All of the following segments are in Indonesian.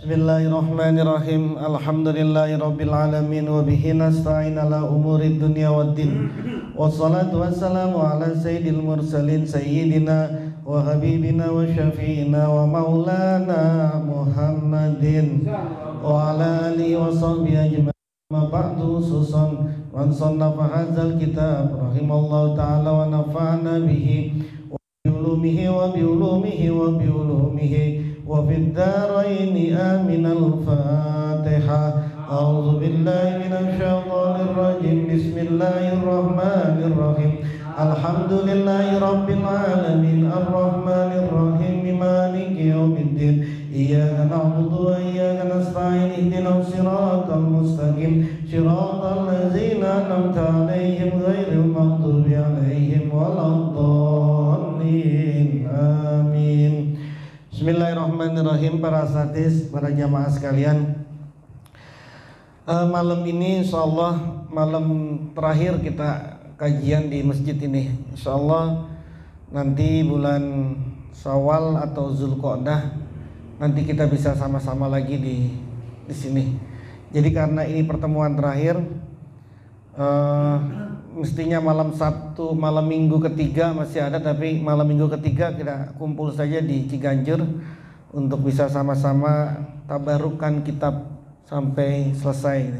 Bismillahirrahmanirrahim. Alhamdulillahirabbil alamin wa bihi nasta'in ala umurid dunya waddin. Wassalatu wassalamu ala sayyidil mursalin sayyidina wa habibina wa syafi'ina wa maulana Muhammadin wa ala alihi wa sahbihi ajma'in. Ma ba'du susan wa sannafa hadzal kitab rahimallahu ta'ala wa nafa'ana bihi wa biulumihi wa biulumihi wa biulumihi wa fid dharaini amin. Al-Fatihah. A'udzu billahi minasy syaithanir rajim. Bismillahirrahmanirrahim. Alhamdulillahi rabbil alamin arrahmanir rahim maliki yaumiddin. Iyyaka na'budu wa iyyaka nasta'in ihdinas siratal mustaqim siratal ladzina an'amta 'alaihim ghairil maghdubi 'alaihim waladdallin. Amin. Bismillahirrahmanirrahim. Para asatidz, para jamaah sekalian, malam ini insyaallah malam terakhir kita kajian di masjid ini. Insyaallah nanti bulan Syawal atau Zulqa'dah nanti kita bisa sama-sama lagi di sini. Jadi karena ini pertemuan terakhir, mestinya malam Sabtu, malam Minggu ketiga masih ada, tapi malam Minggu ketiga kita kumpul saja di Ciganjur untuk bisa sama-sama tabarukan kitab sampai selesai.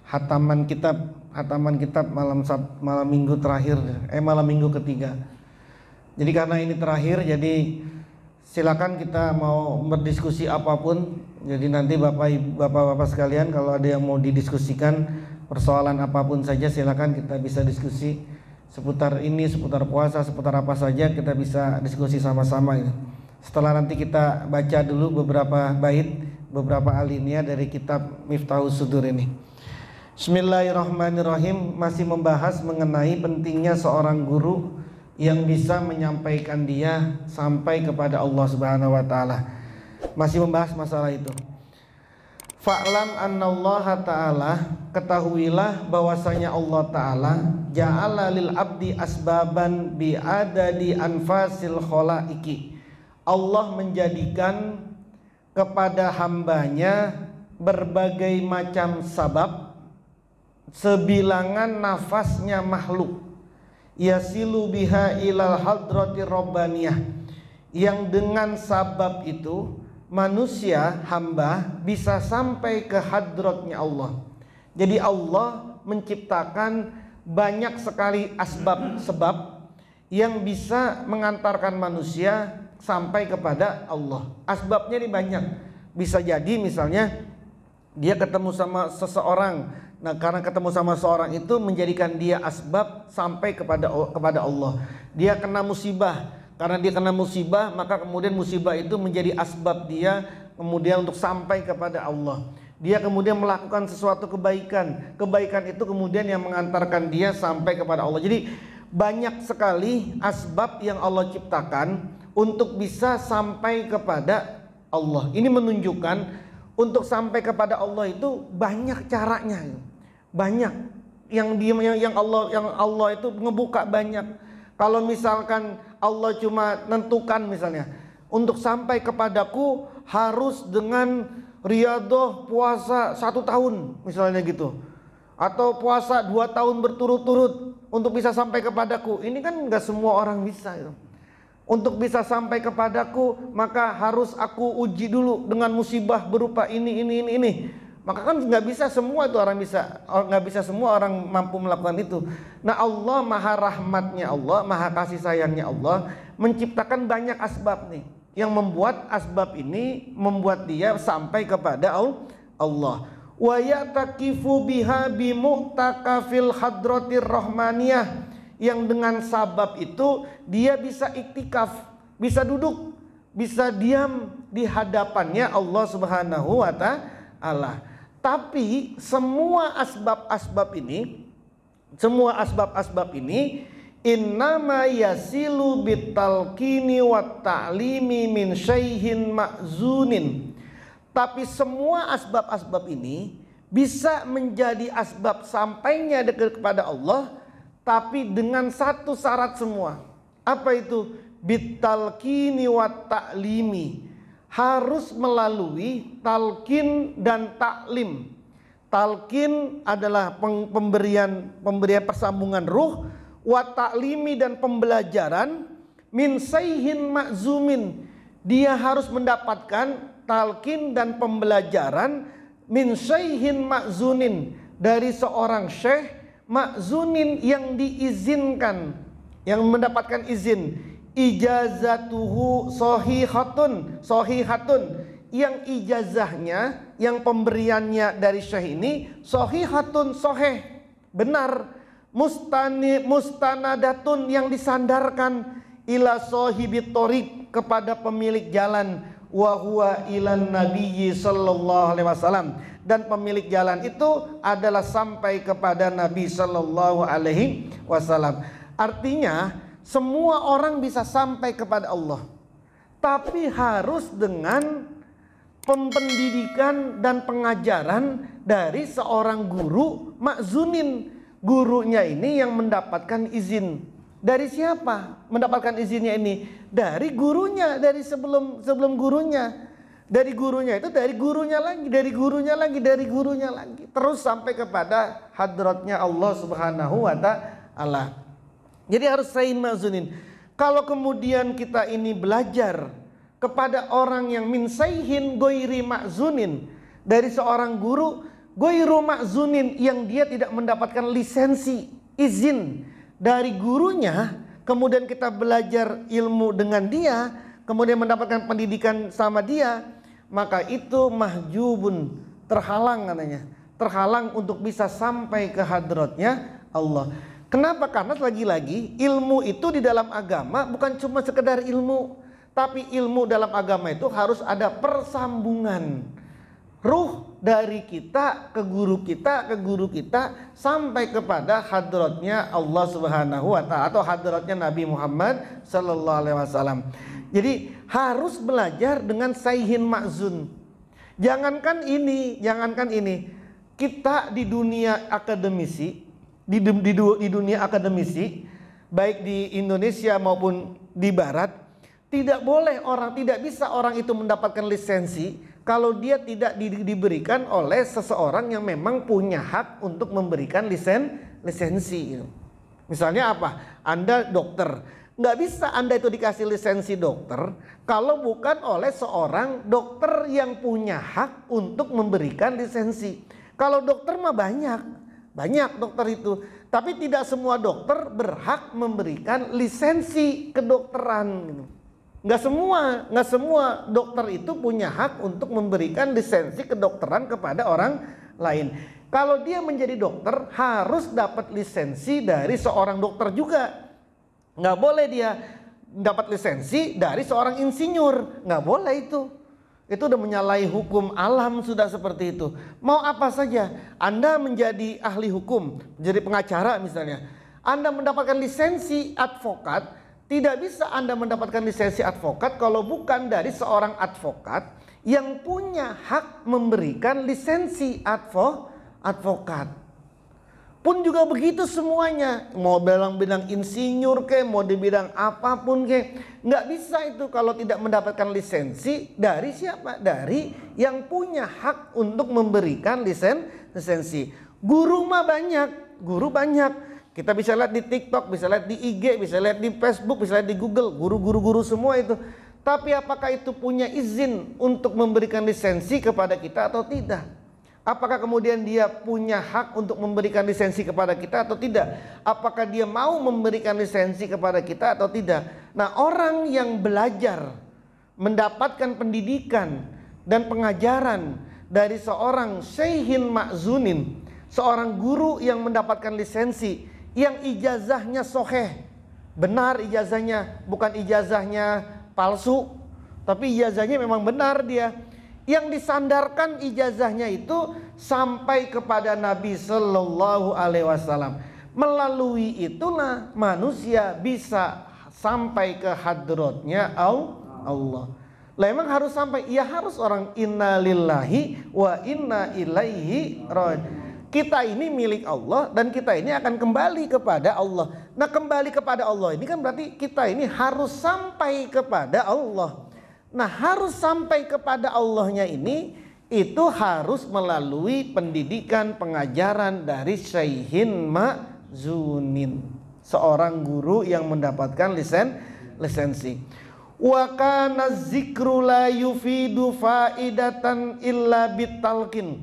Hataman kitab malam Minggu terakhir, malam Minggu ketiga. Jadi karena ini terakhir, jadi silakan kita mau berdiskusi apapun. Jadi nanti bapak-bapak sekalian, kalau ada yang mau didiskusikan persoalan apapun saja, silakan kita bisa diskusi seputar ini, seputar puasa, seputar apa saja kita bisa diskusi sama-sama gitu. Setelah nanti kita baca dulu beberapa bait, beberapa alinea dari kitab Miftahus Sudur ini. Bismillahirrahmanirrahim. Masih membahas mengenai pentingnya seorang guru yang bisa menyampaikan dia sampai kepada Allah Subhanahu wa taala. Masih membahas masalah itu. Fa'lam annallaha ta'ala, ketahuilah bahwasanya Allah ta'ala ja'ala lil abdi asbaban bi'adadi anfasil khalaiki. Allah menjadikan kepada hambanya berbagai macam sabab, sebilangan nafasnya makhluk, yasilu biha ilal hadratir rabbaniyah, yang dengan sabab itu manusia, hamba bisa sampai ke hadratnya Allah. Jadi Allah menciptakan banyak sekali sebab yang bisa mengantarkan manusia sampai kepada Allah. Asbabnya ini banyak. Bisa jadi misalnya dia ketemu sama seseorang. Nah, karena ketemu sama seorang itu menjadikan dia asbab sampai kepada Allah. Dia kena musibah. Karena dia kena musibah, maka kemudian musibah itu menjadi asbab dia kemudian untuk sampai kepada Allah. Dia kemudian melakukan sesuatu kebaikan. Kebaikan itu kemudian yang mengantarkan dia sampai kepada Allah. Jadi banyak sekali asbab yang Allah ciptakan untuk bisa sampai kepada Allah. Ini menunjukkan untuk sampai kepada Allah itu banyak caranya. Banyak yang Allah itu ngebuka banyak. Kalau misalkan Allah cuma nentukan misalnya untuk sampai kepadaku harus dengan riyadhah puasa 1 tahun misalnya gitu, atau puasa 2 tahun berturut-turut untuk bisa sampai kepadaku. Ini kan nggak semua orang bisa gitu. Untuk bisa sampai kepadaku maka harus aku uji dulu dengan musibah berupa ini. Maka kan nggak bisa semua itu orang bisa, nggak bisa semua orang mampu melakukan itu. Nah, Allah maha rahmatnya Allah, maha kasih sayangnya Allah menciptakan banyak asbab nih, yang membuat asbab ini membuat dia sampai kepada Allah. Wa yataqifu biha bi mu'takafil hadratir rahmaniyah, yang dengan sabab itu dia bisa iktikaf, bisa duduk, bisa diam di hadapannya Allah Subhanahu wa ta'ala. Tapi semua asbab-asbab ini innama yasilu bitalqini wat ta'limi min syaihin ma'zunin. Tapi semua asbab-asbab ini bisa menjadi asbab sampainya dekat kepada Allah, tapi dengan satu syarat semua. Apa itu? Bitalqini wat ta'limi, harus melalui talqin dan taklim. Talqin adalah pemberian persambungan ruh, wa taklimi dan pembelajaran, min sayhin ma'zumin. Dia harus mendapatkan talqin dan pembelajaran min sayhin ma'zunin, dari seorang syekh ma'zunin yang diizinkan, yang mendapatkan izin. Ijazatuhu sohihatun, yang ijazahnya, yang pemberiannya dari syekh ini sohihatun, soheh, benar. Mustanadatun, yang disandarkan, ila sohibit torik, kepada pemilik jalan, wa huwa ilan nabiyyi sallallahu alaihi wasallam, dan pemilik jalan itu adalah sampai kepada Nabi sallallahu alaihi wasallam. Artinya semua orang bisa sampai kepada Allah, tapi harus dengan pendidikan dan pengajaran dari seorang guru ma'zunin. Gurunya ini yang mendapatkan izin. Dari siapa mendapatkan izinnya ini? Dari gurunya, dari sebelum gurunya. Dari gurunya itu, dari gurunya lagi, dari gurunya lagi, dari gurunya lagi, terus sampai kepada hadratnya Allah Subhanahu wa ta'ala. Jadi harus sayin ma'zunin. Kalau kemudian kita ini belajar kepada orang yang min sayhin goiri ma'zunin, dari seorang guru goiru ma'zunin, yang dia tidak mendapatkan lisensi, izin dari gurunya, kemudian kita belajar ilmu dengan dia, kemudian mendapatkan pendidikan sama dia, maka itu mahjubun, terhalang katanya, terhalang untuk bisa sampai ke hadratnya Allah. Kenapa? Karena lagi-lagi ilmu itu di dalam agama bukan cuma sekedar ilmu, tapi ilmu dalam agama itu harus ada persambungan ruh dari kita ke guru kita sampai kepada hadratnya Allah Subhanahu wa ta'ala, atau hadratnya Nabi Muhammad sallallahu alaihi wasallam. Jadi harus belajar dengan sayhin ma'zun. Jangankan ini, kita di dunia akademisi, di dunia akademisi, baik di Indonesia maupun di Barat, tidak bisa orang itu mendapatkan lisensi kalau dia tidak diberikan oleh seseorang yang memang punya hak untuk memberikan lisensi. Misalnya apa? Anda dokter, nggak bisa Anda itu dikasih lisensi dokter kalau bukan oleh seorang dokter yang punya hak untuk memberikan lisensi. Kalau dokter mah banyak dokter itu, tapi tidak semua dokter berhak memberikan lisensi kedokteran gitu. Nggak semua dokter itu punya hak untuk memberikan lisensi kedokteran kepada orang lain. Kalau dia menjadi dokter harus dapat lisensi dari seorang dokter juga. Nggak boleh dia dapat lisensi dari seorang insinyur, nggak boleh itu. Itu udah menyalahi hukum alam, sudah seperti itu. Mau apa saja, Anda menjadi ahli hukum, menjadi pengacara misalnya, Anda mendapatkan lisensi advokat. Tidak bisa Anda mendapatkan lisensi advokat kalau bukan dari seorang advokat yang punya hak memberikan lisensi advokat. Pun juga begitu semuanya, mau bilang insinyur ke, mau dibilang apapun ke, nggak bisa itu kalau tidak mendapatkan lisensi dari siapa? Dari yang punya hak untuk memberikan lisensi. Guru mah banyak, guru banyak. Kita bisa lihat di TikTok, bisa lihat di IG, bisa lihat di Facebook, bisa lihat di Google, guru-guru semua itu. Tapi apakah itu punya izin untuk memberikan lisensi kepada kita atau tidak? Apakah kemudian dia punya hak untuk memberikan lisensi kepada kita atau tidak? Apakah dia mau memberikan lisensi kepada kita atau tidak? Nah, orang yang belajar, mendapatkan pendidikan dan pengajaran dari seorang syaihin ma'zunin, seorang guru yang mendapatkan lisensi, yang ijazahnya soheh, benar ijazahnya, bukan ijazahnya palsu, tapi ijazahnya memang benar dia, yang disandarkan ijazahnya itu sampai kepada Nabi Sallallahu Alaihi Wasallam. Melalui itulah manusia bisa sampai ke hadratnya Allah. Lah emang harus sampai? Ya harus orang inna lillahi wa inna ilaihi raji'un. Kita ini milik Allah dan kita ini akan kembali kepada Allah. Nah, kembali kepada Allah ini kan berarti kita ini harus sampai kepada Allah. Nah, harus sampai kepada Allahnya ini itu harus melalui pendidikan pengajaran dari syaihin ma'zunin, seorang guru yang mendapatkan lisensi. Wa kana zikru la yufidu faidatan illa bitalqin.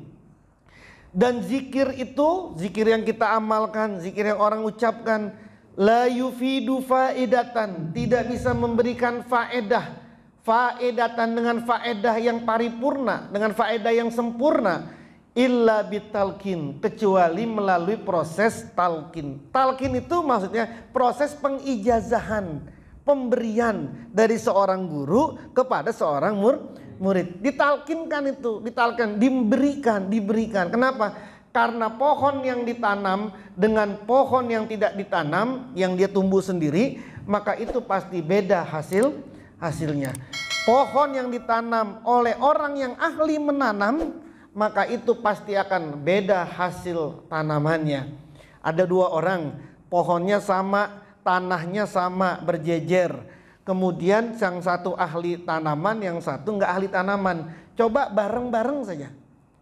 Dan zikir itu, zikir yang kita amalkan, zikir yang orang ucapkan, la yufidu faidatan, tidak bisa memberikan faedah. Faedatan dengan faedah yang paripurna, dengan faedah yang sempurna, illa bitalqin, kecuali melalui proses talqin. Talqin itu maksudnya proses pengijazahan, pemberian dari seorang guru kepada seorang murid. Ditalkinkan itu, ditalkin, diberikan. Kenapa? Karena pohon yang ditanam dengan pohon yang tidak ditanam, yang dia tumbuh sendiri, maka itu pasti beda hasilnya. Pohon yang ditanam oleh orang yang ahli menanam, maka itu pasti akan beda hasil tanamannya. Ada dua orang, pohonnya sama, tanahnya sama, berjejer. Kemudian yang satu ahli tanaman, yang satu nggak ahli tanaman. Coba bareng-bareng saja,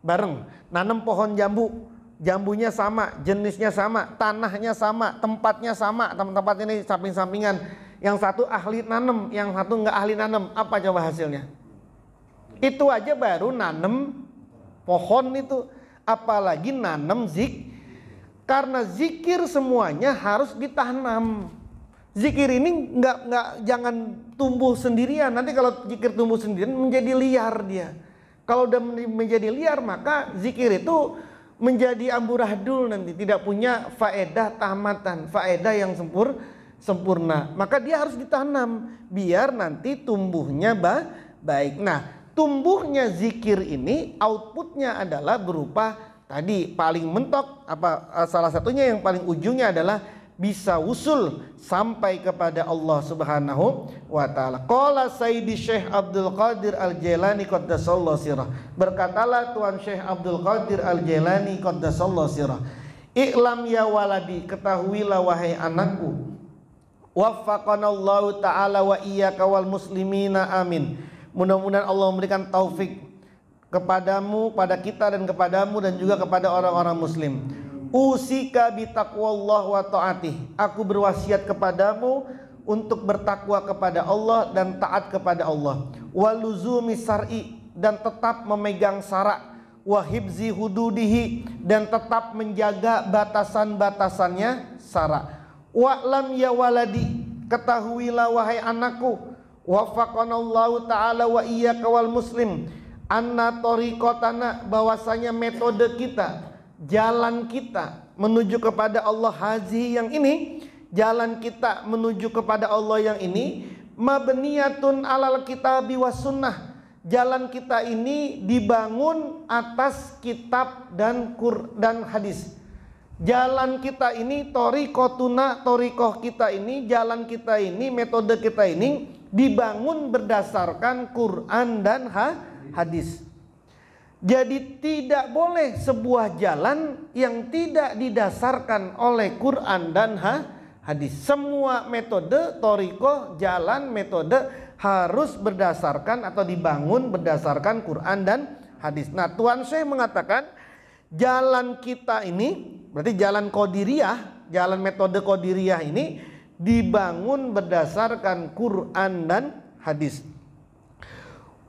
bareng nanam pohon jambu, jambunya sama, jenisnya sama, tanahnya sama, tempatnya sama, tempat ini samping-sampingan. Yang satu ahli nanam, yang satu nggak ahli nanam. Apa coba hasilnya? Itu aja baru nanam pohon itu, apalagi nanam karena zikir semuanya harus ditanam. Zikir ini jangan tumbuh sendirian. Nanti kalau zikir tumbuh sendirian menjadi liar dia. Kalau udah menjadi liar, maka zikir itu menjadi amburadul, nanti tidak punya faedah tamatan, faedah yang sempurna. Maka dia harus ditanam biar nanti tumbuhnya baik. Nah, tumbuhnya zikir ini outputnya adalah berupa tadi paling mentok salah satunya yang paling ujungnya adalah bisa usul sampai kepada Allah Subhanahu wa taala. Qala Sayyidi Syekh Abdul Qadir Al-Jailani qaddasallahu sirah. Berkatalah Tuan Syekh Abdul Qadir Al-Jailani qaddasallahu sirah. I'lam ya waladi, ketahuilah wahai anakku. Waffaqanallahu ta'ala wa iyyaka wal muslimina amin. Mudah-mudahan Allah memberikan taufik kepadamu, pada kita dan kepadamu dan juga kepada orang-orang muslim. Usika bitaqwallah wa ta'atih. Aku berwasiat kepadamu untuk bertakwa kepada Allah dan taat kepada Allah. Waluzumi sar'i, dan tetap memegang syarak. Wahibzi hududihi, dan tetap menjaga batasan-batasannya syarak. Wa'lam ya waladi, ketahuilah wahai anakku, waffaqanallahu ta'ala wa iyyaka wal muslim, anna tariqatana, bahwasanya metode kita, jalan kita menuju kepada Allah hazi yang ini, jalan kita menuju kepada Allah yang ini, mabniyatun alal kitabi was sunnah, jalan kita ini dibangun atas kitab dan hadis. Jalan kita ini, torikoh kita ini, jalan kita ini, metode kita ini dibangun berdasarkan Quran dan hadis. Jadi tidak boleh sebuah jalan yang tidak didasarkan oleh Quran dan hadis. Semua metode, torikoh, jalan, metode harus berdasarkan atau dibangun berdasarkan Quran dan hadis. Nah, Tuan Syekh mengatakan jalan kita ini, berarti jalan Qadiriyah, jalan metode Qadiriyah ini dibangun berdasarkan Quran dan hadis.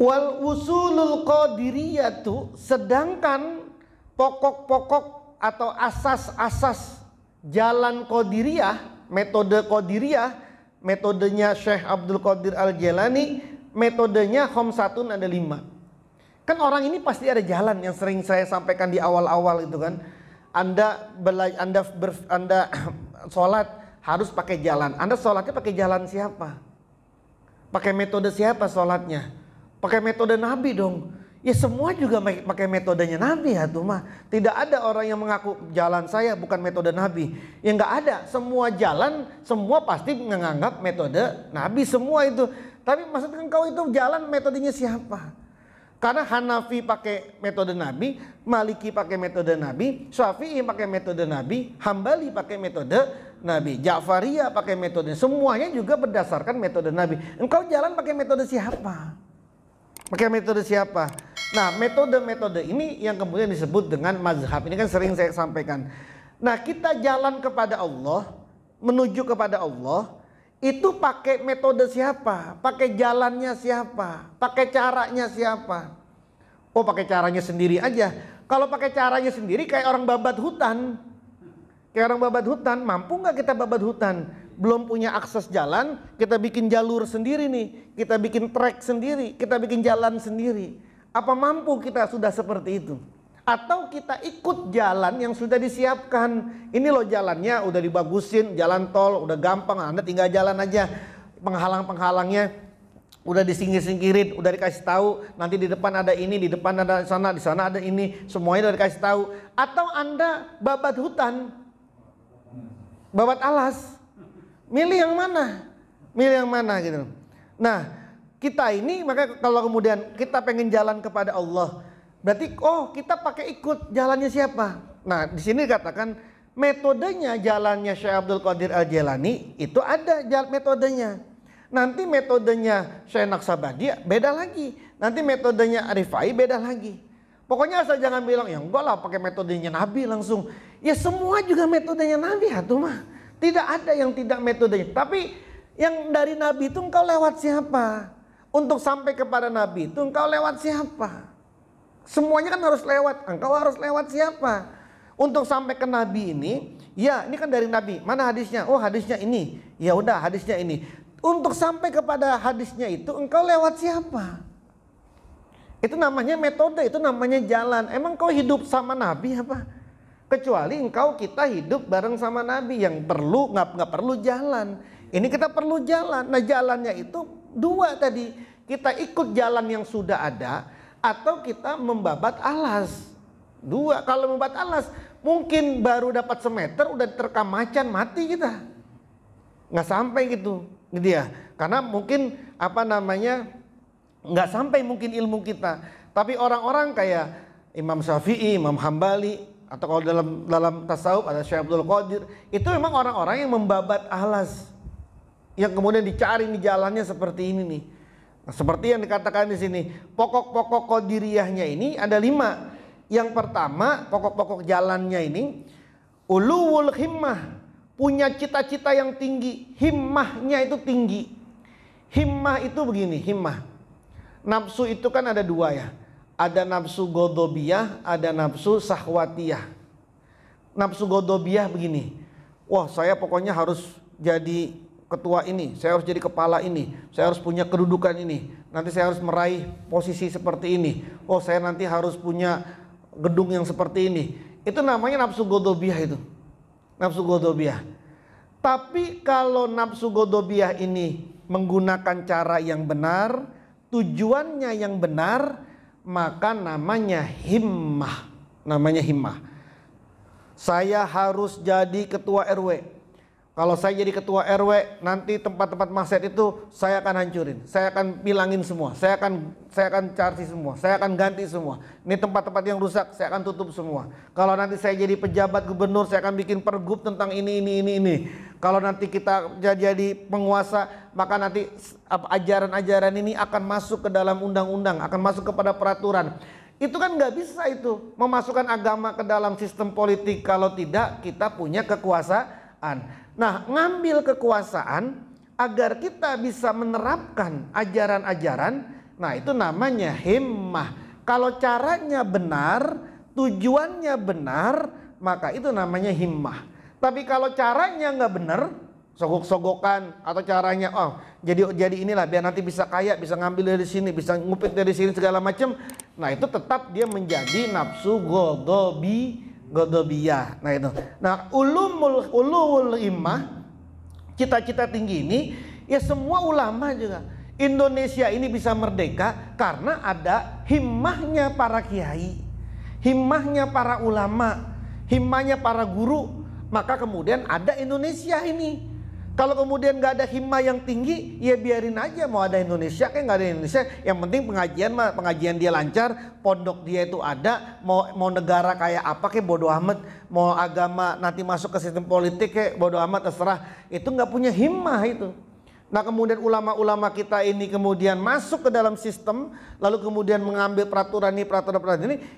Wal usulul Qadiriyatu, sedangkan pokok-pokok atau asas-asas jalan Qadiriyah, metode Qadiriyah, metodenya Syekh Abdul Qadir Al-Jailani, metodenya khamsatun, ada 5. Kan orang ini pasti ada jalan yang sering saya sampaikan di awal-awal itu kan. Anda sholat harus pakai jalan. Anda sholatnya pakai jalan siapa? Pakai metode siapa sholatnya? Pakai metode Nabi dong. Ya semua juga pakai metodenya Nabi ya tuh mah. Tidak ada orang yang mengaku jalan saya bukan metode Nabi. Ya nggak ada. Semua jalan, semua pasti menganggap metode Nabi semua itu. Tapi maksudnya engkau itu jalan metodenya siapa? Karena Hanafi pakai metode Nabi, Maliki pakai metode Nabi, Syafi'i pakai metode Nabi, Hambali pakai metode Nabi, Ja'fariyah pakai metode. Semuanya juga berdasarkan metode Nabi. Engkau jalan pakai metode siapa? Pakai metode siapa? Nah, metode-metode ini yang kemudian disebut dengan mazhab. Ini kan sering saya sampaikan. Nah, kita jalan kepada Allah, menuju kepada Allah, itu pakai metode siapa? Pakai jalannya siapa? Pakai caranya siapa? Oh, pakai caranya sendiri aja. Kalau pakai caranya sendiri kayak orang babat hutan. Kayak orang babat hutan, mampu nggak kita babat hutan? Belum punya akses jalan, kita bikin jalur sendiri nih. Kita bikin trek sendiri, kita bikin jalan sendiri. Apa mampu kita sudah seperti itu? Atau kita ikut jalan yang sudah disiapkan. Ini loh jalannya udah dibagusin, jalan tol udah gampang, Anda tinggal jalan aja. Penghalang-penghalangnya udah disingkir-singkirin, udah dikasih tahu. Nanti di depan ada ini, di depan ada sana, di sana ada ini, semuanya udah dikasih tahu. Atau Anda babat hutan, babat alas. Milih yang mana? Milih yang mana gitu. Nah, kita ini maka kalau kemudian kita pengen jalan kepada Allah, berarti oh kita pakai ikut jalannya siapa? Nah, di sini dikatakan metodenya jalannya Syekh Abdul Qadir Al-Jailani itu ada metodenya. Nanti metodenya Syekh Naqsabandi beda lagi. Nanti metodenya Arifai beda lagi. Pokoknya asal jangan bilang ya enggak lah pakai metodenya Nabi langsung. Ya semua juga metodenya Nabi atuh mah. Tidak ada yang tidak metodenya. Tapi yang dari Nabi itu engkau lewat siapa? Untuk sampai kepada Nabi itu engkau lewat siapa? Semuanya kan harus lewat. Engkau harus lewat siapa? Untuk sampai ke Nabi ini, ya ini kan dari Nabi. Mana hadisnya? Oh hadisnya ini. Ya udah hadisnya ini. Untuk sampai kepada hadisnya itu engkau lewat siapa? Itu namanya metode, itu namanya jalan. Emang kau hidup sama Nabi apa? Kecuali engkau kita hidup bareng sama Nabi yang perlu nggak perlu jalan. Ini kita perlu jalan. Nah jalannya itu dua tadi. Kita ikut jalan yang sudah ada atau kita membabat alas. Dua. Kalau membabat alas mungkin baru dapat semeter udah terkam macan mati kita. Nggak sampai gitu ya. Karena mungkin apa namanya nggak sampai mungkin ilmu kita. Tapi orang-orang kayak Imam Syafi'i, Imam Hambali, atau kalau dalam tasawuf ada Syekh Abdul Qadir, itu memang orang-orang yang membabat alas, yang kemudian dicari nih jalannya seperti ini nih. Nah, seperti yang dikatakan di sini, pokok-pokok qadiriyahnya ini ada 5. Yang pertama, pokok-pokok jalannya ini uluwul himmah, punya cita-cita yang tinggi, himmahnya itu tinggi. Himmah itu begini, himmah. Nafsu itu kan ada 2 ya. Ada nafsu godobiyah, ada nafsu sahwatiyah. Nafsu godobiyah begini, wah saya pokoknya harus jadi ketua ini, saya harus jadi kepala ini, saya harus punya kedudukan ini, nanti saya harus meraih posisi seperti ini, oh saya nanti harus punya gedung yang seperti ini. Itu namanya nafsu godobiyah itu. Nafsu godobiyah. Tapi kalau nafsu godobiyah ini menggunakan cara yang benar, tujuannya yang benar, maka namanya himmah. Namanya himmah. Saya harus jadi ketua RW. Kalau saya jadi ketua RW, nanti tempat-tempat maksiat itu saya akan hancurin, saya akan bilangin semua, saya akan cari semua, saya akan ganti semua. Ini tempat-tempat yang rusak saya akan tutup semua. Kalau nanti saya jadi pejabat gubernur, saya akan bikin pergub tentang ini. Kalau nanti kita jadi penguasa, maka nanti ajaran-ajaran ini akan masuk ke dalam undang-undang, akan masuk kepada peraturan. Itu kan nggak bisa itu memasukkan agama ke dalam sistem politik kalau tidak kita punya kekuasaan. Nah, ngambil kekuasaan agar kita bisa menerapkan ajaran-ajaran, nah itu namanya himmah. Kalau caranya benar, tujuannya benar, maka itu namanya himmah. Tapi kalau caranya nggak benar, sogok-sogokan atau caranya jadi inilah biar nanti bisa kaya, bisa ngambil dari sini, bisa ngupit dari sini segala macam. Nah, itu tetap dia menjadi nafsu godobiyah. Nah itu. Nah ulul himmah, cita-cita tinggi ini ya semua ulama juga. Indonesia ini bisa merdeka karena ada himmahnya para kiai, himmahnya para ulama, himmahnya para guru. Maka kemudian ada Indonesia ini. Kalau kemudian nggak ada himmah yang tinggi, ya biarin aja mau ada Indonesia kayak nggak ada Indonesia. Yang penting pengajian dia lancar, pondok dia itu ada, mau negara kayak apa kayak bodo amat, mau agama nanti masuk ke sistem politik kayak bodo amat terserah. Itu nggak punya himmah itu. Nah kemudian ulama-ulama kita ini kemudian masuk ke dalam sistem, lalu kemudian mengambil peraturan ini,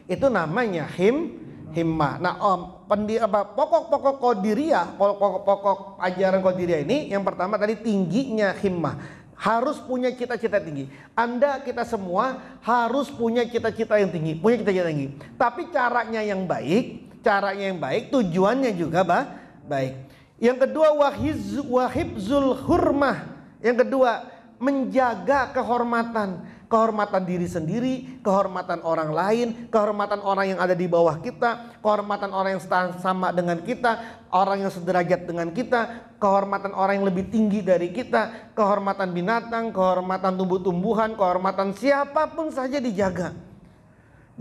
itu namanya himmah. Nah pokok-pokok qadiriyah, pokok-pokok ajaran qadiriyah ini, yang pertama tadi tingginya himmah. Harus punya cita-cita tinggi. Kita semua harus punya cita-cita yang tinggi, Tapi caranya yang baik, tujuannya juga baik. Yang kedua wahibzul hurmah. Yang kedua, menjaga kehormatan diri sendiri, kehormatan orang lain, kehormatan orang yang ada di bawah kita, kehormatan orang yang sama dengan kita, orang yang sederajat dengan kita, kehormatan orang yang lebih tinggi dari kita, kehormatan binatang, kehormatan tumbuh-tumbuhan, kehormatan siapapun saja dijaga.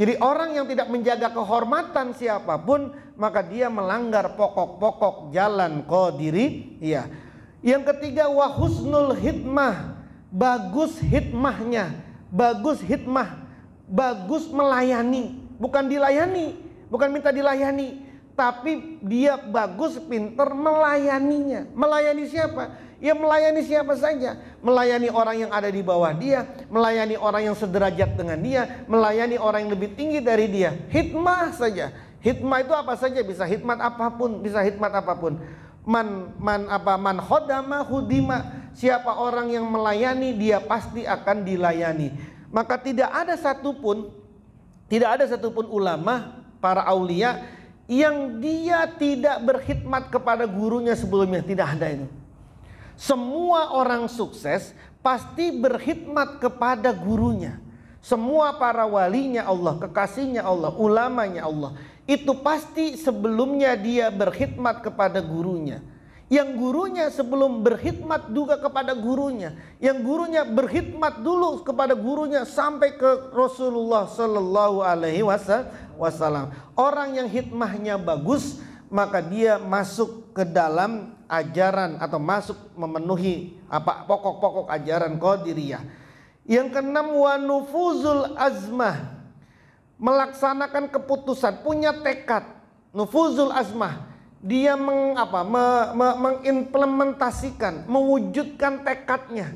Jadi orang yang tidak menjaga kehormatan siapapun, maka dia melanggar pokok-pokok jalan qadiriyah. Yang ketiga wahusnul hikmah, bagus hikmahnya, bagus melayani, bukan dilayani, bukan minta dilayani, tapi dia bagus, pinter melayaninya. Melayani siapa? Ya melayani siapa saja, melayani orang yang ada di bawah dia, melayani orang yang sederajat dengan dia, melayani orang yang lebih tinggi dari dia. Hikmah saja. Hikmah itu apa saja, bisa hikmat apapun, Man khodama hudima. Siapa orang yang melayani, dia pasti akan dilayani. Maka tidak ada satupun ulama, para aulia yang dia tidak berkhidmat kepada gurunya sebelumnya. Tidak ada itu. Semua orang sukses pasti berkhidmat kepada gurunya. Semua para walinya Allah, kekasihnya Allah, ulamanya Allah, itu pasti sebelumnya dia berkhidmat kepada gurunya. Yang gurunya sebelum berkhidmat juga kepada gurunya. Yang gurunya berkhidmat dulu kepada gurunya sampai ke Rasulullah Sallallahu Alaihi Wasallam. Orang yang hikmahnya bagus, maka dia masuk ke dalam ajaran atau masuk memenuhi pokok-pokok ajaran qadiriyah. Yang keenam wa nufuzul azmah, melaksanakan keputusan, punya tekad. Nufuzul azmah, dia mengimplementasikan, mewujudkan tekadnya.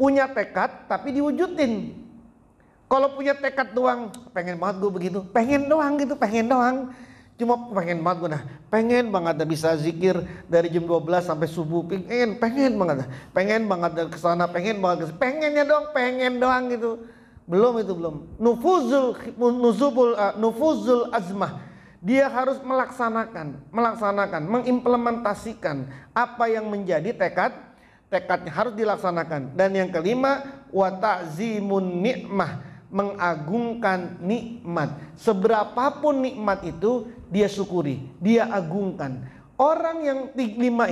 Punya tekad tapi diwujudin. Kalau punya tekad doang, pengen banget gue begitu, pengen doang. Cuma pengen banget gue, pengen banget bisa zikir dari jam 12 sampai subuh, pengen banget dari kesana, pengen doang gitu. Belum. Nufuzul azmah, dia harus melaksanakan, mengimplementasikan apa yang menjadi tekadnya harus dilaksanakan. Dan yang kelima wa ta'zimun nikmah, mengagungkan nikmat. Seberapapun nikmat itu dia syukuri, dia agungkan. Orang yang lima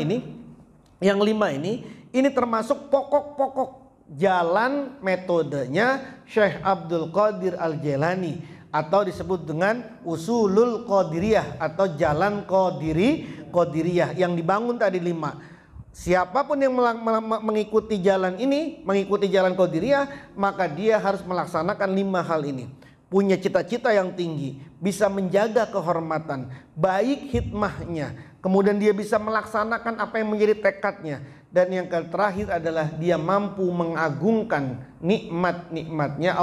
ini termasuk pokok-pokok jalan metodenya Syekh Abdul Qadir Al-Jailani, atau disebut dengan usulul qadiriyah atau jalan qadiriyah yang dibangun tadi 5. Siapapun yang mengikuti jalan ini, mengikuti jalan qadiriyah, maka dia harus melaksanakan 5 hal ini. Punya cita-cita yang tinggi, bisa menjaga kehormatan, baik hikmahnya, kemudian dia bisa melaksanakan apa yang menjadi tekadnya, dan yang terakhir adalah dia mampu mengagungkan nikmat-nikmatnya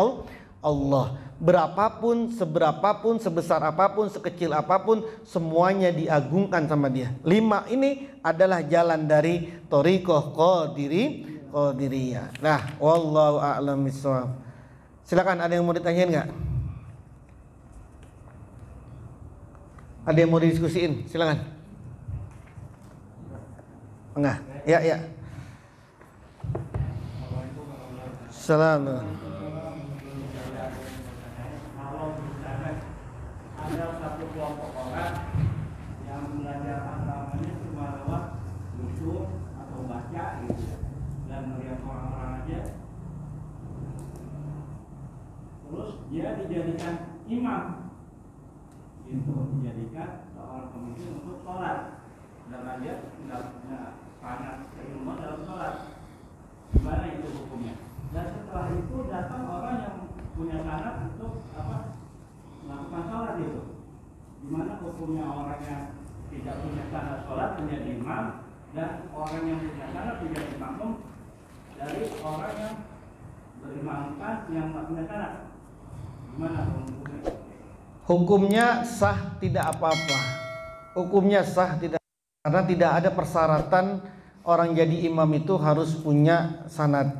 Allah. Berapapun, seberapapun, sebesar apapun, sekecil apapun, semuanya diagungkan sama dia. 5 ini adalah jalan dari thariqah qadiriyah. Nah, wallahu a'lam bishawab. Silakan, ada yang mau ditanyain nggak? Ada yang mau didiskusiin? Silakan. Enggak? Ya. Salam. Ada satu kelompok orang yang belajar agamanya cuma lewat usul atau baca gitu ya, dan melihat orang-orang aja, terus dia dijadikan imam gitu, dijadikan seorang pemimpin untuk sholat, dan dia tidak punya sangat keilmuan dalam sholat. Gimana itu hukumnya? Dan setelah itu datang orang yang punya sanad untuk melakukan sholat itu. Gimana hukumnya orang yang tidak punya sanad sholat menjadi imam, dan orang yang punya sanad menjadi makmum orang yang berimamkan yang nggak punya syarat. Gimana hukumnya? Hukumnya sah, tidak apa-apa. Hukumnya sah, tidak, karena tidak ada persyaratan orang jadi imam itu harus punya sanad.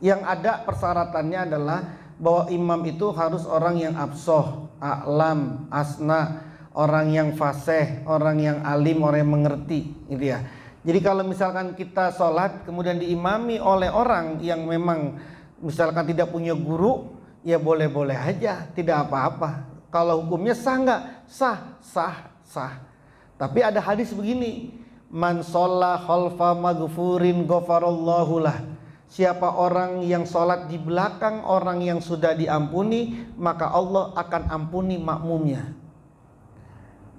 Yang ada persyaratannya adalah bahwa imam itu harus orang yang absoh, a'lam, asna, orang yang fasih, orang yang alim, orang yang mengerti, gitu ya. Jadi kalau misalkan kita sholat kemudian diimami oleh orang yang memang misalkan tidak punya guru, ya boleh-boleh aja, tidak apa-apa. Kalau hukumnya sah nggak? Sah. Tapi ada hadis begini, man sholla khalfa maghfurin ghafarallahu lah. Siapa orang yang sholat di belakang orang yang sudah diampuni, maka Allah akan ampuni makmumnya.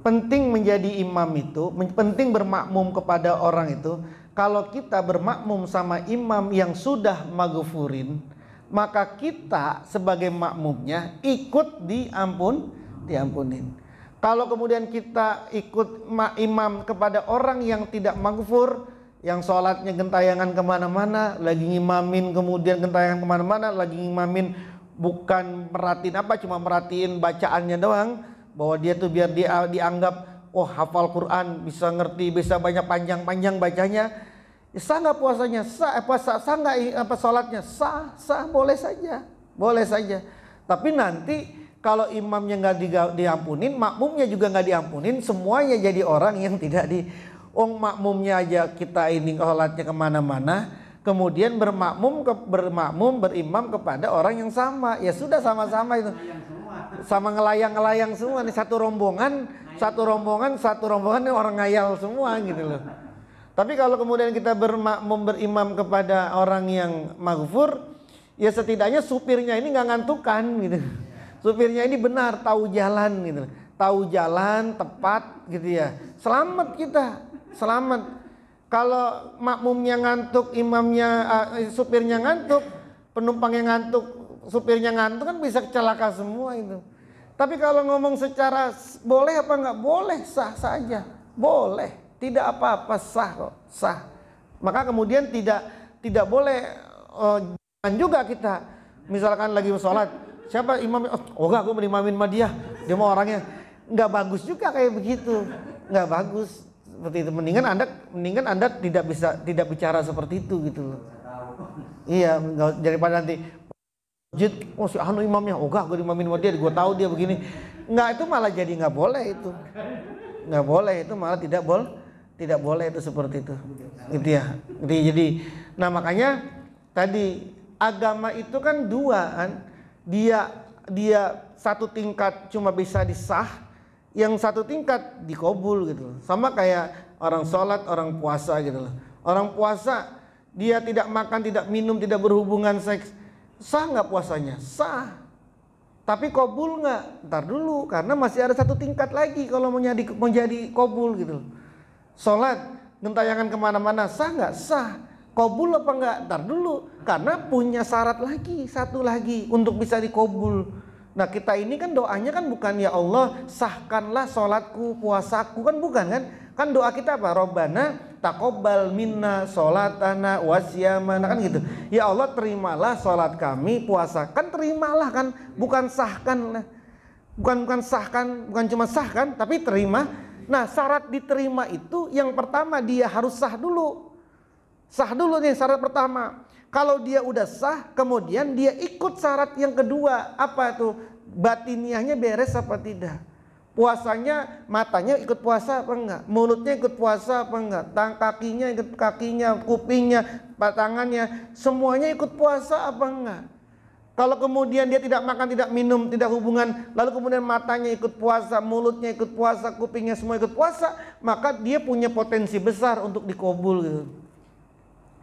Penting menjadi imam itu, penting bermakmum kepada orang itu. Kalau kita bermakmum sama imam yang sudah maghfurin, maka kita sebagai makmumnya ikut diampunin. Kalau kemudian kita ikut imam kepada orang yang tidak maghfur, yang sholatnya gentayangan kemana-mana, lagi ngimamin kemudian gentayangan kemana-mana, lagi ngimamin bukan merhatiin apa, cuma merhatiin bacaannya doang, bahwa dia tuh biar dia dianggap oh hafal Quran, bisa ngerti, bisa banyak panjang-panjang bacanya. Sah nggak puasanya? Sah nggak sholatnya? Sah, boleh saja. Tapi nanti kalau imamnya nggak diampunin, makmumnya juga nggak diampunin, semuanya jadi orang yang tidak makmumnya aja kita ini sholatnya kemana-mana, kemudian berimam kepada orang yang sama, ya sudah sama-sama itu, sama ngelayang semua nih, satu rombongan ini orang ngayal semua gitu loh. Tapi kalau kemudian kita berimam kepada orang yang maghfur, ya setidaknya supirnya ini nggak ngantukan gitu. Supirnya ini benar, tahu jalan gitu. Tahu jalan tepat gitu ya. Selamat kita, selamat. Kalau makmumnya ngantuk, supirnya ngantuk, penumpangnya ngantuk, supirnya ngantuk kan bisa celaka semua itu. Tapi kalau ngomong secara boleh apa nggak boleh, sah saja, boleh. Tidak apa-apa, sah kok, sah. Maka kemudian tidak boleh jangan juga kita misalkan lagi sholat, siapa imam, oh enggak, gue menimamin sama dia mau orangnya, nggak bagus juga kayak begitu, nggak bagus seperti itu. Mendingan anda tidak bicara seperti itu gitu loh. Iya, daripada nanti oh si anu imamnya, oh enggak, gue dimamin sama dia, gue tahu dia begini, nggak, itu malah jadi nggak boleh itu. Nggak boleh, itu malah tidak boleh itu seperti itu, gitu ya. Jadi, nah makanya tadi agama itu kan dua kan, dia satu tingkat cuma bisa disah, yang satu tingkat dikabul gitu. Sama kayak orang sholat, orang puasa gitu loh. Orang puasa dia tidak makan, tidak minum, tidak berhubungan seks, sah nggak puasanya? Sah. Tapi kabul nggak? Ntar dulu, karena masih ada satu tingkat lagi kalau mau jadi kabul gitu. Sholat, gentayangan kemana-mana, sah nggak? Sah. Kabul apa nggak? Ntar dulu, karena punya syarat lagi, satu lagi untuk bisa dikabul. Nah kita ini kan doanya kan bukan ya Allah sahkanlah sholatku, puasaku, kan bukan kan? Kan doa kita apa? Robbana taqabbal minna sholatana wasyamana, kan gitu. Ya Allah terimalah sholat kami, puasa, kan terimalah kan, bukan sahkan, bukan sahkan, bukan cuma sahkan, tapi terima. Nah syarat diterima itu yang pertama dia harus sah dulu. Sah dulu nih syarat pertama. Kalau dia udah sah, kemudian dia ikut syarat yang kedua. Apa tuh? Batiniahnya beres apa tidak? Puasanya, matanya ikut puasa apa enggak? Mulutnya ikut puasa apa enggak? Kakinya ikut kakinya, kupingnya, tangannya, semuanya ikut puasa apa enggak? Kalau kemudian dia tidak makan, tidak minum, tidak hubungan, lalu kemudian matanya ikut puasa, mulutnya ikut puasa, kupingnya semua ikut puasa, maka dia punya potensi besar untuk dikabul gitu.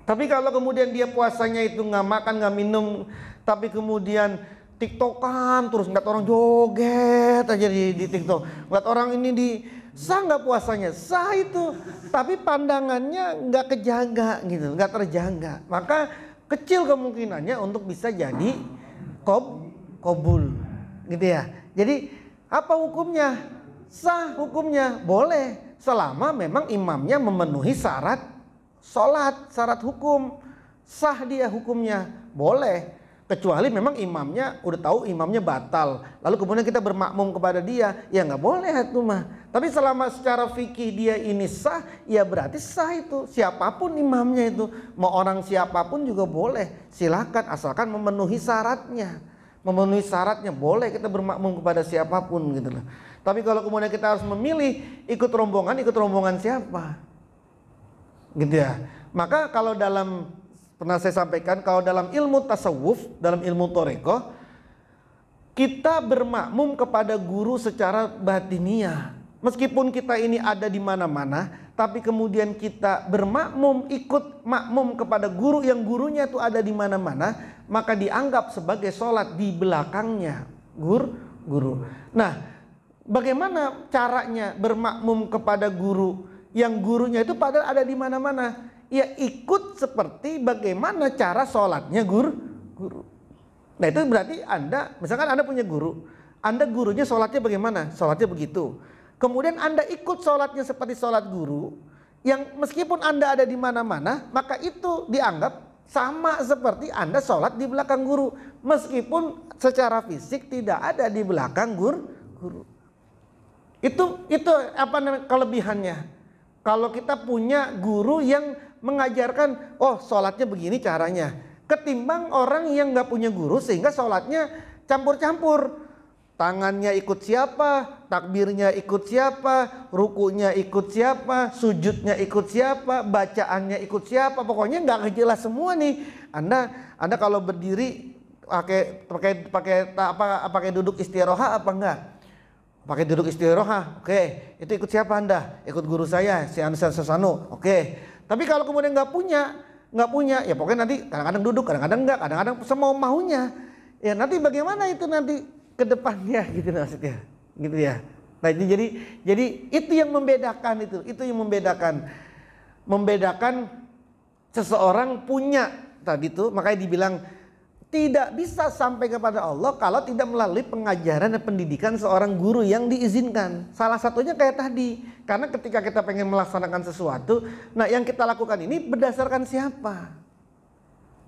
Tapi kalau kemudian dia puasanya itu nggak makan, nggak minum, tapi kemudian tiktokan terus, ngeliat orang joget aja di tiktok, ngeliat orang ini sah nggak puasanya? Sah itu, tapi pandangannya nggak kejaga gitu, nggak terjaga, maka kecil kemungkinannya untuk bisa jadi kabul gitu ya. Jadi apa hukumnya? Sah hukumnya, boleh selama memang imamnya memenuhi syarat sholat, syarat hukum. sah dia hukumnya, boleh. Kecuali memang imamnya udah tahu imamnya batal, lalu kemudian kita bermakmum kepada dia, ya nggak boleh itu mah. Tapi selama secara fikih dia ini sah, ya berarti sah itu. Siapapun imamnya itu, mau orang siapapun juga boleh, silakan asalkan memenuhi syaratnya. Memenuhi syaratnya boleh kita bermakmum kepada siapapun gitu loh. Tapi kalau kemudian kita harus memilih ikut rombongan siapa? Gitu ya. Maka kalau pernah saya sampaikan, kalau dalam ilmu tasawuf, dalam ilmu thariqah, kita bermakmum kepada guru secara batiniah. Meskipun kita ini ada di mana-mana, tapi kemudian kita bermakmum, ikut makmum kepada guru yang gurunya itu ada di mana-mana, maka dianggap sebagai sholat di belakangnya guru. Nah, bagaimana caranya bermakmum kepada guru yang gurunya itu padahal ada di mana-mana? Ya ikut seperti bagaimana cara sholatnya guru. Nah itu berarti Anda, misalkan Anda punya guru, Anda gurunya sholatnya bagaimana? Sholatnya begitu. Kemudian Anda ikut sholatnya seperti sholat guru, yang meskipun Anda ada di mana-mana, maka itu dianggap sama seperti Anda sholat di belakang guru, meskipun secara fisik tidak ada di belakang guru. Itu apa namanya kelebihannya? Kalau kita punya guru yang mengajarkan, oh sholatnya begini caranya, ketimbang orang yang nggak punya guru sehingga sholatnya campur-campur, tangannya ikut siapa, takbirnya ikut siapa, rukunya ikut siapa, sujudnya ikut siapa, bacaannya ikut siapa, pokoknya nggak jelas semua nih. Anda kalau berdiri pakai duduk istiroha apa enggak? Pakai duduk istiroha, oke. Itu ikut siapa Anda? Ikut guru saya, si Ansar Sasano, oke. Tapi kalau kemudian nggak punya, ya pokoknya nanti kadang-kadang duduk, kadang-kadang enggak, kadang-kadang semau maunya. Ya nanti bagaimana itu nanti ke depannya gitu maksudnya, gitu ya. Nah itu jadi itu yang membedakan itu yang membedakan seseorang punya tadi itu, makanya dibilang tidak bisa sampai kepada Allah kalau tidak melalui pengajaran dan pendidikan seorang guru yang diizinkan. Salah satunya kayak tadi, karena ketika kita pengen melaksanakan sesuatu, nah yang kita lakukan ini berdasarkan siapa?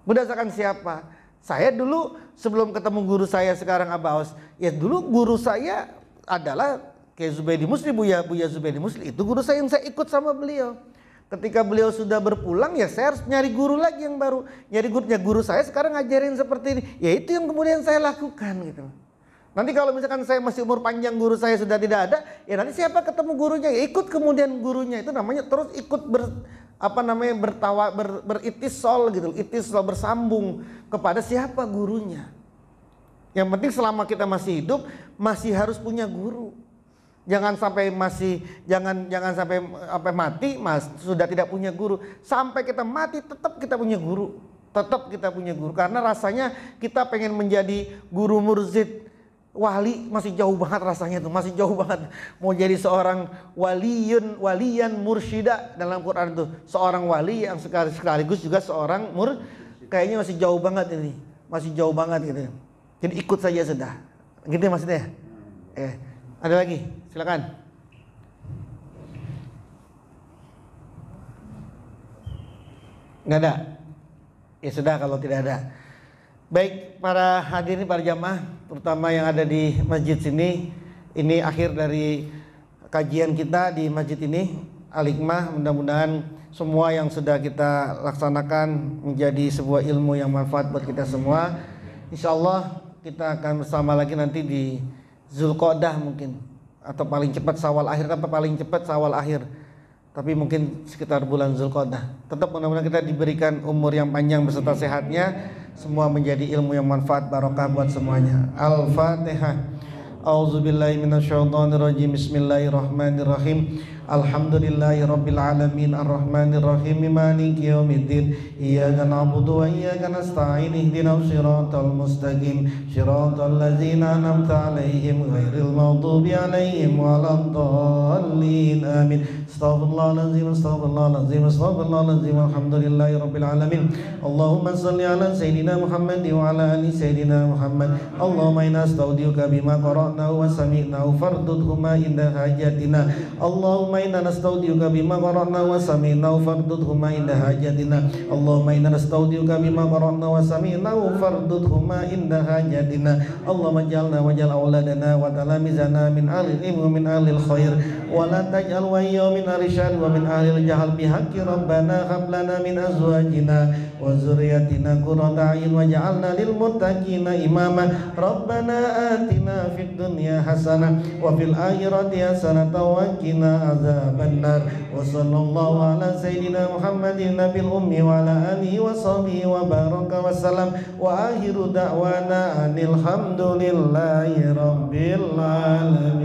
Berdasarkan siapa? Saya dulu sebelum ketemu guru saya sekarang Abaos, ya dulu guru saya adalah kayak Zubaidi Musli, Buya Zubaidi Musli, itu guru saya yang saya ikut sama beliau. Ketika beliau sudah berpulang, ya saya harus nyari guru lagi yang baru. Nyari guru saya sekarang ngajarin seperti ini. Ya itu yang kemudian saya lakukan gitu. Nanti kalau misalkan saya masih umur panjang, guru saya sudah tidak ada, ya nanti siapa ketemu gurunya? Ya ikut kemudian gurunya, itu namanya terus ikut beritisol gitu, itisol bersambung kepada siapa gurunya. Yang penting selama kita masih hidup masih harus punya guru. Jangan sampai sampai mati sudah tidak punya guru. Sampai kita mati tetap kita punya guru. Tetap kita punya guru karena rasanya kita pengen menjadi guru murzid, wali masih jauh banget rasanya tuh, masih jauh banget. Mau jadi seorang waliyan mursyida dalam Quran tuh, seorang wali yang sekaligus juga seorang kayaknya masih jauh banget ini. Masih jauh banget gitu. Jadi ikut saja sudah. Gitu maksudnya. Ada lagi? Silakan. Nggak ada? Ya sudah kalau tidak ada. Baik para hadirin, para jamaah, terutama yang ada di masjid sini, ini akhir dari kajian kita di masjid ini, Al-Hikmah. Mudah-mudahan semua yang sudah kita laksanakan menjadi sebuah ilmu yang manfaat buat kita semua. Insya Allah kita akan bersama lagi nanti di Zulqa'dah mungkin, atau paling cepat Syawal akhir, apa paling cepat Syawal akhir, tapi mungkin sekitar bulan Zulqa'dah. Tetap mudah-mudahan kita diberikan umur yang panjang beserta sehatnya, semua menjadi ilmu yang manfaat barokah buat semuanya. Al-Fatihah. A'udzubillahi minasyaitonirrajim. Bismillahirrahmanirrahim. Alhamdulillahirabbil alamin arrahmanirrahim maliki yaumiddin. Iyyaka na'budu wa iyyaka nasta'in. Ihdinas siratal mustaqim. Siratal ladzina an'amta 'alaihim ghairil maghdubi 'alaihim waladdallin. Amin. Astaghfirullahaladzim, astaghfirullahaladzim, astaghfirullahaladzim. Alhamdulillahirabbil alamin. Allahumma shalli ala sayyidina Muhammad wa ala ali sayyidina Muhammad. Allahumma inna nastaudiuka bima qara'nahu wa sami'nahu fardudhuma inda hajatina. Allahumma inna nastaudiuka bima qara'nahu wa sami'nahu fardudhuma inda hajatina. Allahumma inna nastaudiuka bima qara'nahu wa sami'nahu fardudhuma inda hajatina. Allahumma ij'alna waj'al auladana wa talamizana min ahli ilmi wa min ahli khair wa la taj'al wayya min ahli syarr wa min ahli jahal bihaqqi rabbana hab lana min azwajina wa dzurriyyatina qurrata a'yun waj'alna lil muttaqina imama. Rabbana atina fid dunya hasanah wa fil akhirati hasanah wa qina azabannar. Wa sallallahu ala sayyidina Muhammadin nabil ummi wa ala alihi wa sahbihi wa baraka wa salam wa akhiru da'wana anil hamdulillahi rabbil alamin.